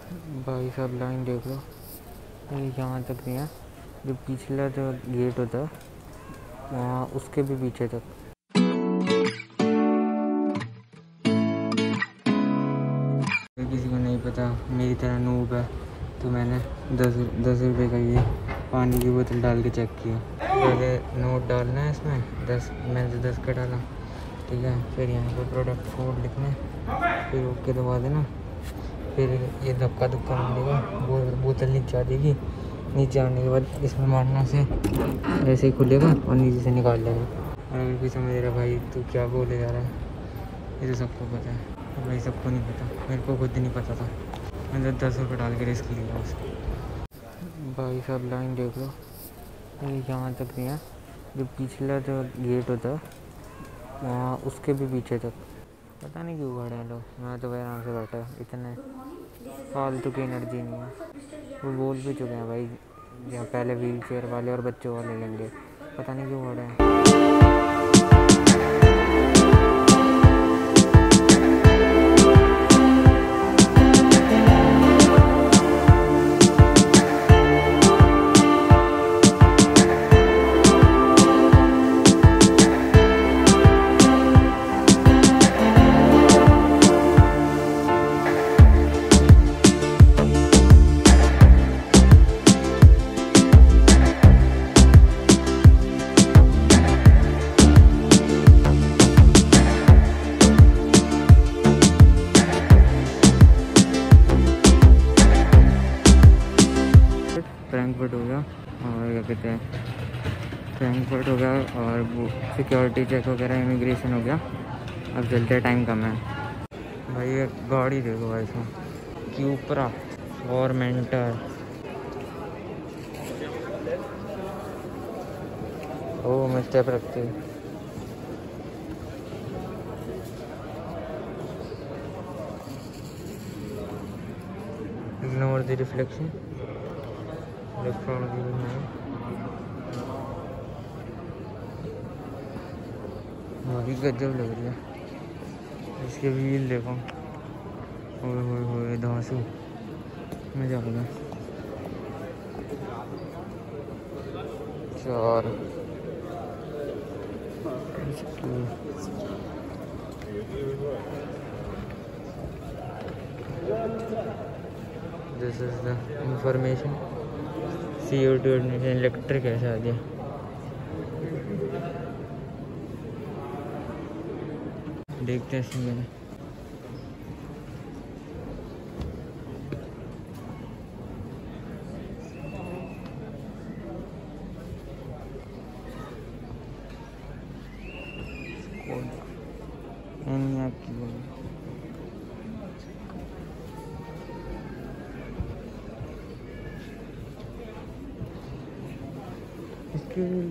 भाई साहब लाइन देख लो, ये यहाँ तक नहीं है, जो पिछला जो गेट होता है वहाँ उसके भी पीछे तक। किसी को नहीं पता मेरी तरह नूब है तो मैंने 10 रुपये का ये पानी की बोतल डाल के चेक किया। पहले नोट डालना है इसमें 10, मैंने तो 10 का डाला, ठीक है। फिर यहाँ पर प्रोडक्ट कोड लिखना है, फिर ओके दबा देना, फिर ये धक्का मारेगा, बोतल नीचे आ जाएगी। नीचे आने के बाद इसमें मारना से ऐसे ही खुलेगा और नीचे से निकाल लेगा। और अगर कोई समझ रहा भाई तू क्या बोले जा रहा है, ये तो सबको पता है, भाई सबको नहीं पता, मेरे को खुद नहीं पता था। मैंने 10 रुपये डाल के रिस्क लिया उसको। भाई साहब लाइन देख लो, ये यहाँ तक नहीं है, जो पिछला जो गेट होता है वहाँ उसके भी पीछे तक। पता नहीं क्यों खड़े हैं लोग, मैं तो भाई आराम से बैठा, इतने फालतू की एनर्जी नहीं है। वो बोल भी चुके हैं भाई यहाँ पहले व्हील चेयर वाले और बच्चों वाले लेंगे, पता नहीं क्यों खड़े हैं। फ्रैंकफर्ट हो गया और क्या कहते हैं, फ्रैंकफर्ट हो गया और वो सिक्योरिटी चेक वगैरह इमिग्रेशन हो गया। अब चलते टाइम कम है भाई। ये गाड़ी देखो भाई साहब, क्यूपरा फॉर्मेंटर, ओ मैं स्टेप रखती ignore the reflection from the भारी गजब लग रही है। इसके व्हील देखो, ओए धांसू मैं जाऊँगा 4। This is the information. CO2 electric ऐसा आ गया। देखते हैं इसमें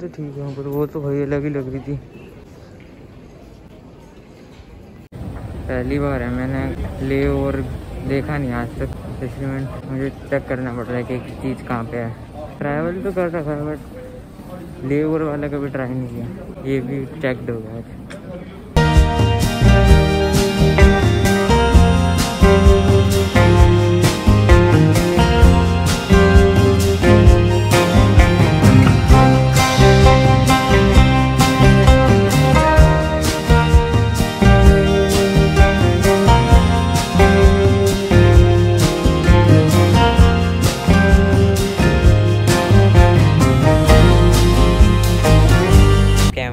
तो ठीक है, पर वो तो भाई अलग ही लग रही थी। पहली बार है, मैंने ले और देखा नहीं आज तक, इसलिए मुझे चेक करना पड़ रहा है कि एक चीज़ कहाँ पे है। ट्रैवल तो कर रखा है बट ले ओवर वाला कभी ट्राई नहीं किया, ये भी चेकड हो गया।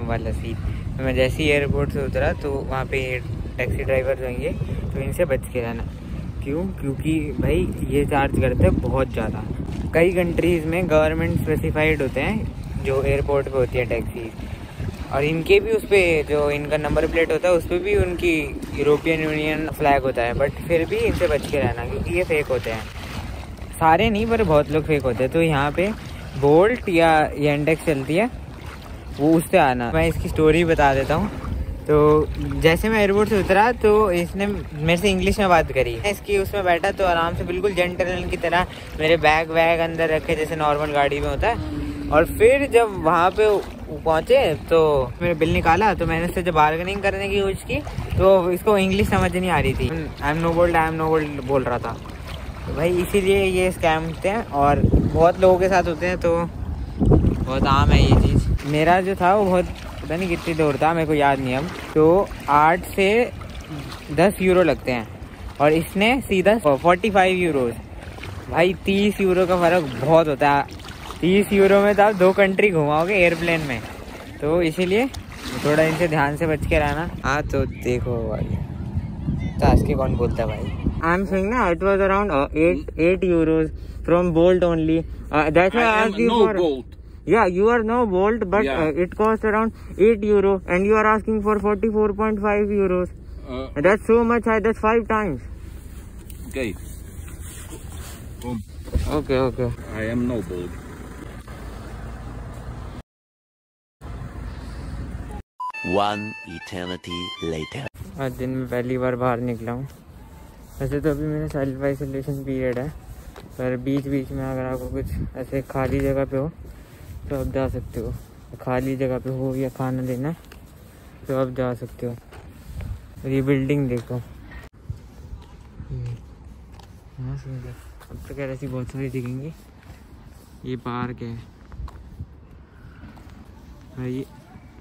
वाला सीट मैं जैसे ही एयरपोर्ट से उतरा तो वहाँ पे टैक्सी ड्राइवर जो होंगे तो इनसे बच के रहना। क्यों? क्योंकि भाई ये चार्ज करते हैं बहुत ज़्यादा। कई कंट्रीज़ में गवर्नमेंट स्पेसिफाइड होते हैं जो एयरपोर्ट पे होती है टैक्सी, और इनके भी उस पर जो इनका नंबर प्लेट होता है उस पर भी उनकी यूरोपियन यूनियन फ्लैग होता है, बट फिर भी इनसे बच के रहना क्योंकि ये फेक होते हैं। सारे नहीं पर बहुत लोग फेक होते हैं। तो यहाँ पे बोल्ट या इंडेक्स चलती है, वो उससे आना। मैं इसकी स्टोरी बता देता हूँ। तो जैसे मैं एयरपोर्ट से उतरा तो इसने मेरे से इंग्लिश में बात करी। इसकी उसमें बैठा तो आराम से बिल्कुल जेंटलमैन की तरह मेरे बैग अंदर रखे जैसे नॉर्मल गाड़ी में होता है। और फिर जब वहाँ पे पहुँचे तो मेरे बिल निकाला, तो मैंने इससे जब बार्गेनिंग करने की कोशिश की तो इसको इंग्लिश समझ नहीं आ रही थी। आई एम नो बोल्ड बोल रहा था। तो भाई इसीलिए ये स्कैम होते हैं और बहुत लोगों के साथ होते हैं, तो बहुत आम है ये चीज़। मेरा जो था वो बहुत पता नहीं कितनी दूर था, मेरे को याद नहीं अब, तो 8 से 10 यूरो लगते हैं और इसने सीधा 45 यूरोज। भाई 30 यूरो का फ़र्क बहुत होता है। 30 यूरो में तो आप 2 कंट्री घुमाओगे एयरप्लेन में, तो इसीलिए थोड़ा इनसे ध्यान से बच के रहना। हाँ तो देखो भाई, ताश के कौन बोलता है भाई। आई एम सेइंग ना, it was around 8 euros from bolt only, that's why I asked you for bolt. Yeah, you are no Bolt, but it costs around 8 euro and you are asking for 44.5 euros. That's so much high, that's 5 times. Okay. Boom. Okay. I am no Bolt. One eternity later. आज दिन में पहली बार बाहर निकला हूँ। वैसे तो अभी मेरा सेल्फ आइसोलेशन पीरियड है, पर बीच बीच में अगर आपको कुछ ऐसे खाली जगह पे हो तो आप जा सकते हो। खाली जगह पे हो या खाना लेना है तो आप जा सकते हो। और ये बिल्डिंग देखो, हाँ सुंदर। अब तो कह ऐसी बहुत सारी दिखेंगी। ये पार्क है भाई।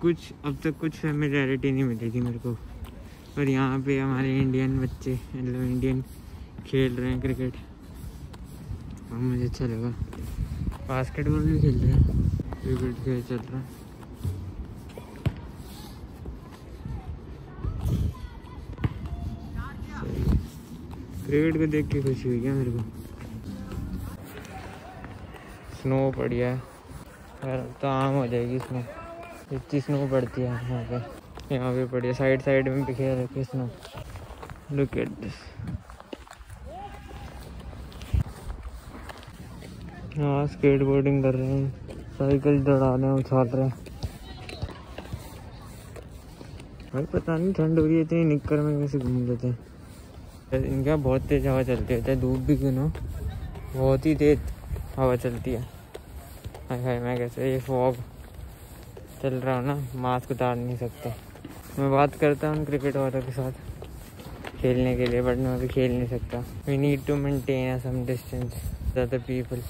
कुछ अब तक कुछ फैमिलियरिटी नहीं मिली थी मेरे को, पर यहाँ पे हमारे इंडियन बच्चे मतलब इंडियन खेल रहे हैं क्रिकेट और मुझे अच्छा लगा। बास्केटबॉल भी खेल रहे हैं, क्रिकेट खेल चल रहा है। क्रिकेट को देख के खुशी हुई है मेरे को। स्नो पड़ी है यार, तो आम हो जाएगी स्नो। इतनी स्नो पड़ती है यहाँ पे पड़ी है। साइड में बिखेर रखी स्नो। Look at this. हाँ स्केट बोर्डिंग कर रहे हैं, साइकिल दौड़ा रहे हैं, उछाल रहे हैं। भाई पता नहीं ठंड हो रही है इतनी, निक्कर में कैसे घूम लेते हैं। इनका बहुत तेज हवा चलती है, चाहे धूप भी क्यों ना, बहुत ही तेज हवा चलती है। हाय मैं कैसे, ये फॉग चल रहा हूँ ना, मास्क उतार नहीं सकता। मैं बात करता हूँ क्रिकेट वालों के साथ खेलने के लिए, बट मैं अभी खेल नहीं सकता। We need to maintain some distance ज़्यादा पीपल।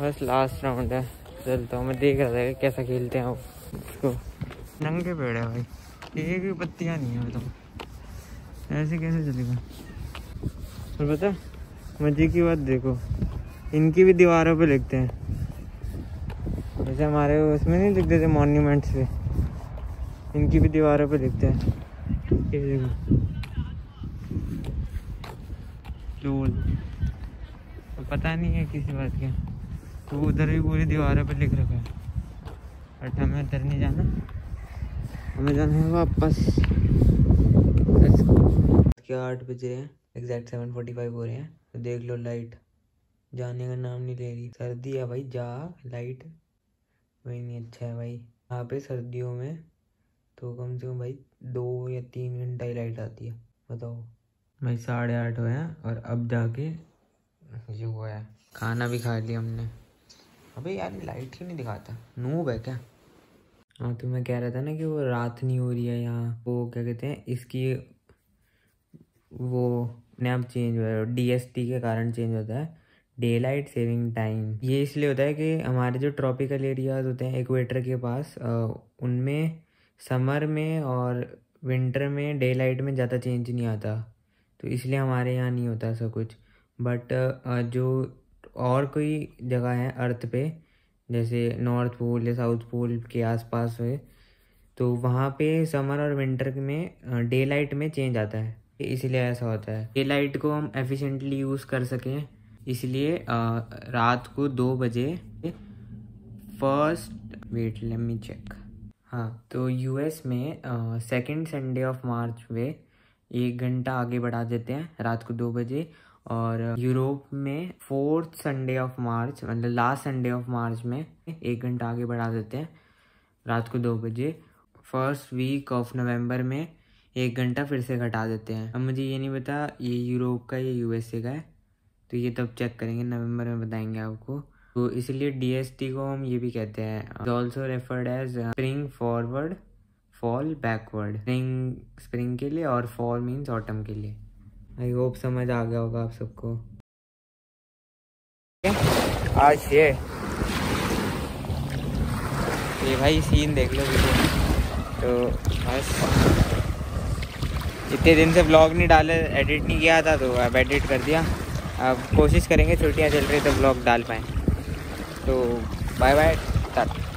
बस लास्ट राउंड है, चलता हूँ। मैं देख रहा था कि कैसा खेलते हैं वो। इसको नंगे पेड़ है भाई, एक भी पत्तियाँ नहीं है, बताओ ऐसे कैसे चलेगा। और पता मजे की बात देखो, इनकी भी दीवारों पे लिखते हैं, जैसे हमारे उसमें नहीं लिखते थे मॉन्यूमेंट्स पे, इनकी भी दीवारों पे लिखते हैं। ये देखो चोल, तो पता नहीं है किसी बात का, तो उधर भी पूरी दीवारों पे लिख रखा है। बट हमें उधर नहीं जाना, हमें जाना है वापस। 8 बजे हैं, एग्जैक्ट 7:45 हो रहे हैं। तो देख लो लाइट जाने का नाम नहीं ले रही। सर्दी है भाई, जा लाइट वही नहीं अच्छा है भाई। यहाँ पे सर्दियों में तो कम से कम भाई 2 या 3 घंटा ही लाइट आती है, बताओ भाई। 8:30 हुए हैं और अब जाके ये हुआ है। खाना भी खा लिया हमने। अबे यार लाइट ही नहीं दिखाता, नूब है क्या। हाँ तो मैं कह रहा था ना कि वो रात नहीं हो रही है यहाँ, वो क्या कहते हैं इसकी, वो नैप चेंज हुआ है, DST के कारण चेंज होता है, डे लाइट सेविंग टाइम। ये इसलिए होता है कि हमारे जो ट्रॉपिकल एरियाज होते हैं इक्वेटर के पास, उनमें समर में और विंटर में डे लाइट में ज़्यादा चेंज नहीं आता, तो इसलिए हमारे यहाँ नहीं होता ऐसा कुछ। बट जो और कोई जगह है अर्थ पे, जैसे नॉर्थ पोल या साउथ पोल के आसपास है, तो वहाँ पे समर और विंटर में डे लाइट में चेंज आता है, इसलिए ऐसा होता है। डे लाइट को हम एफिशिएंटली यूज़ कर सकें, इसलिए रात को 2 बजे first, wait let me check, हाँ तो यूएस में 2nd संडे ऑफ मार्च में 1 घंटा आगे बढ़ा देते हैं रात को 2 बजे, और यूरोप में 4th संडे ऑफ मार्च मतलब लास्ट संडे ऑफ मार्च में 1 घंटा आगे बढ़ा देते हैं रात को 2 बजे। फर्स्ट वीक ऑफ नवंबर में 1 घंटा फिर से घटा देते हैं। अब मुझे ये नहीं पता ये यूरोप का या यूएसए का है, तो ये तब चेक करेंगे, नवंबर में बताएंगे आपको। तो इसलिए DST को हम ये भी कहते हैं, also referred as spring forward fall backward. Spring के लिए और फॉल मीन्स ऑटम के लिए। आई होप समझ आ गया होगा आप सबको। आज ये भाई सीन देख लो वीडियो। तो बस इतने दिन से व्लॉग नहीं डाले, एडिट नहीं किया था, तो अब एडिट कर दिया। अब कोशिश करेंगे छुट्टियां चल रही तो व्लॉग डाल पाएँ। तो बाय बाय, टाटा।